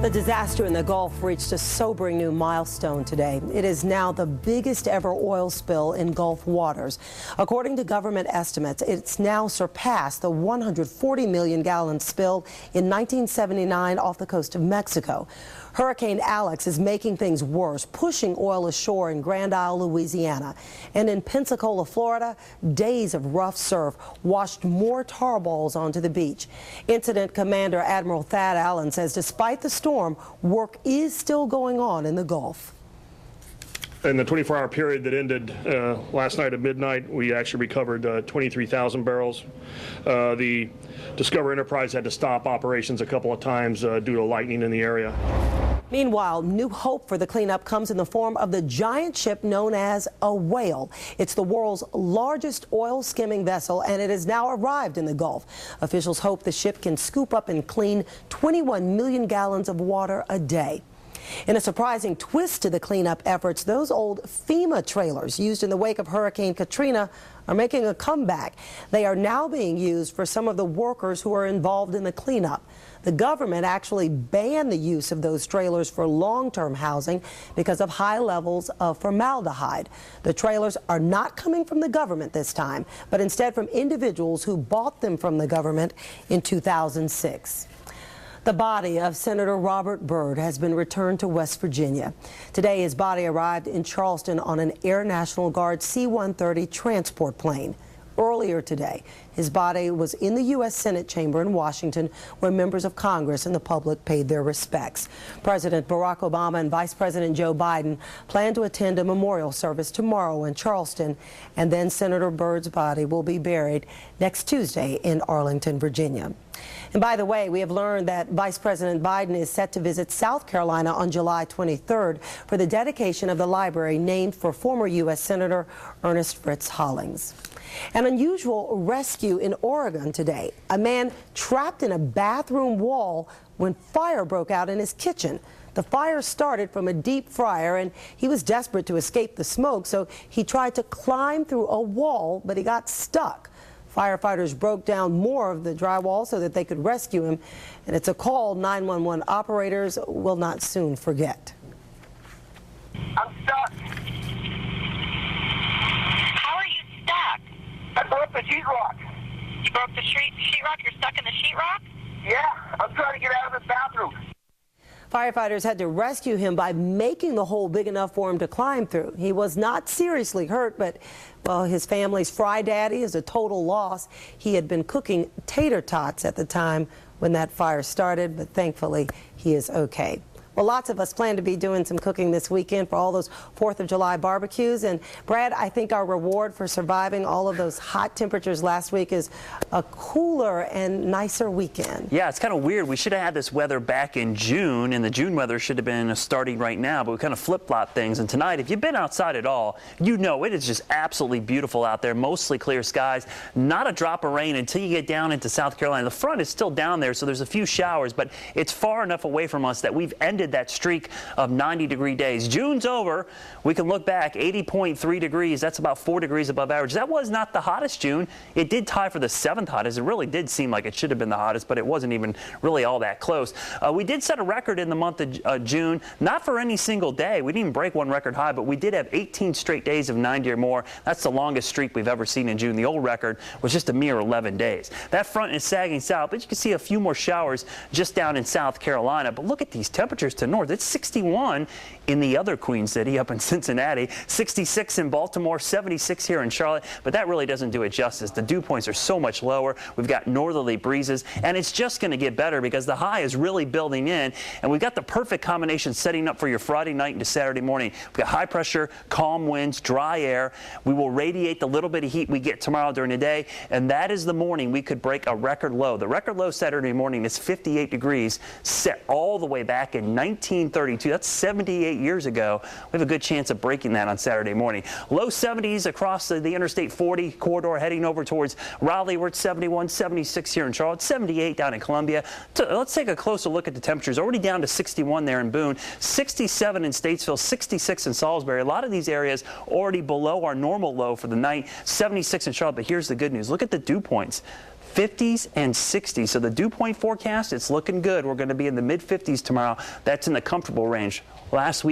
The disaster in the Gulf reached a sobering new milestone today. It is now the biggest ever oil spill in Gulf waters. According to government estimates, it's now surpassed the 140 million gallon spill in 1979 off the coast of Mexico. Hurricane Alex is making things worse, pushing oil ashore in Grand Isle, Louisiana. And in Pensacola, Florida, days of rough surf washed more tar balls onto the beach. Incident Commander Admiral Thad Allen says despite the storm, work is still going on in the Gulf. In the 24-hour period that ended last night at midnight, we actually recovered 23,000 barrels. The Discover Enterprise had to stop operations a couple of times due to lightning in the area. Meanwhile, new hope for the cleanup comes in the form of the giant ship known as a whale. It's the world's largest oil skimming vessel, and it has now arrived in the Gulf. Officials hope the ship can scoop up and clean 21 million gallons of water a day. In a surprising twist to the cleanup efforts, those old FEMA trailers used in the wake of Hurricane Katrina are making a comeback. They are now being used for some of the workers who are involved in the cleanup. The government actually banned the use of those trailers for long-term housing because of high levels of formaldehyde. The trailers are not coming from the government this time, but instead from individuals who bought them from the government in 2006. The body of Senator Robert Byrd has been returned to West Virginia. Today, his body arrived in Charleston on an Air National Guard C-130 transport plane. Earlier today, his body was in the U.S. Senate chamber in Washington, where members of Congress and the public paid their respects. President Barack Obama and Vice President Joe Biden plan to attend a memorial service tomorrow in Charleston, and then Senator Byrd's body will be buried next Tuesday in Arlington, Virginia. And by the way, we have learned that Vice President Biden is set to visit South Carolina on July 23rd for the dedication of the library named for former U.S. Senator Ernest Fritz Hollings. An unusual rescue in Oregon today. A man trapped in a bathroom wall when fire broke out in his kitchen. The fire started from a deep fryer, and he was desperate to escape the smoke, so he tried to climb through a wall, but he got stuck. Firefighters broke down more of the drywall so that they could rescue him, and it's a call 911 operators will not soon forget. I'm stuck. How are you stuck? I broke the sheetrock. You broke the sheetrock? You're stuck in the sheetrock? Yeah, I'm trying to get out of this bathroom. Firefighters had to rescue him by making the hole big enough for him to climb through. He was not seriously hurt, but, well, his family's fry daddy is a total loss. He had been cooking tater tots at the time when that fire started, but thankfully he is okay. Well, lots of us plan to be doing some cooking this weekend for all those 4th of July barbecues. And Brad, I think our reward for surviving all of those hot temperatures last week is a cooler and nicer weekend. Yeah, it's kind of weird. We should have had this weather back in June, and the June weather should have been starting right now, but we kind of flip-flop things. And tonight, if you've been outside at all, you know it is just absolutely beautiful out there. Mostly clear skies, not a drop of rain until you get down into South Carolina. The front is still down there, so there's a few showers, but it's far enough away from us that we've ended that streak of 90-degree days. June's over. We can look back, 80.3 degrees. That's about 4 degrees above average. That was not the hottest June. It did tie for the 7th hottest. It really did seem like it should have been the hottest, but it wasn't even really all that close. We did set a record in the month of June, not for any single day. We didn't even break one record high, but we did have 18 straight days of 90 or more. That's the longest streak we've ever seen in June. The old record was just a mere 11 days. That front is sagging south, but you can see a few more showers just down in South Carolina. But look at these temperatures to north. It's 61 in the other Queen City up in Cincinnati, 66 in Baltimore, 76 here in Charlotte, but that really doesn't do it justice. The dew points are so much lower. We've got northerly breezes, and it's just going to get better because the high is really building in, and we've got the perfect combination setting up for your Friday night into Saturday morning. We've got high pressure, calm winds, dry air. We will radiate the little bit of heat we get tomorrow during the day, and that is the morning we could break a record low. The record low Saturday morning is 58 degrees, set all the way back in 1932. That's 78 years ago. We have a good chance of breaking that on Saturday morning. Low 70s across the Interstate 40 corridor heading over towards Raleigh. We're at 71, 76 here in Charlotte, 78 down in Columbia. Let's take a closer look at the temperatures. Already down to 61 there in Boone, 67 in Statesville, 66 in Salisbury. A lot of these areas already below our normal low for the night, 76 in Charlotte. But here's the good news. Look at the dew points. 50s and 60s. So the dew point forecast, it's looking good. We're going to be in the mid-50s tomorrow. That's in the comfortable range. Last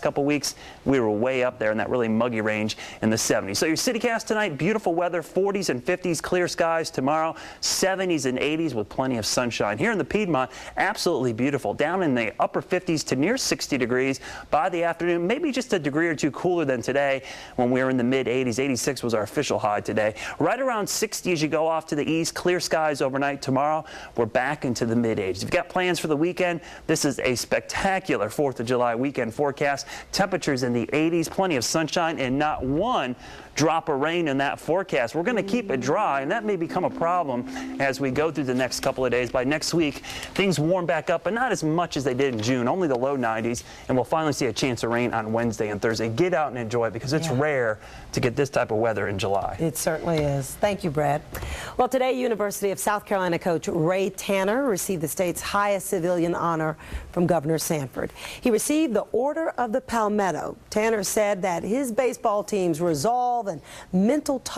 couple weeks, we were way up there in that really muggy range in the 70s. So your CityCast tonight, beautiful weather, 40s and 50s, clear skies tomorrow, 70s and 80s with plenty of sunshine. Here in the Piedmont, absolutely beautiful. Down in the upper 50s to near 60 degrees by the afternoon, maybe just a degree or two cooler than today when we were in the mid-80s. 86 was our official high today. Right around 60 as you go off to the east, clear skies overnight tomorrow. We're back into the mid-80s. If you've got plans for the weekend, this is a spectacular 4th of July weekend forecast. Temperatures in the 80s, plenty of sunshine, and not one drop of rain in that forecast. We're going to keep it dry, and that may become a problem as we go through the next couple of days. By next week, things warm back up, but not as much as they did in June, only the low 90s, and we'll finally see a chance of rain on Wednesday and Thursday. Get out and enjoy it because it's rare to get this type of weather in July. It certainly is. Thank you, Brad. Well, today, University of South Carolina coach Ray Tanner received the state's highest civilian honor from Governor Sanford. He received the Order of the Palmetto. Tanner said that his baseball team's resolve and mental toughness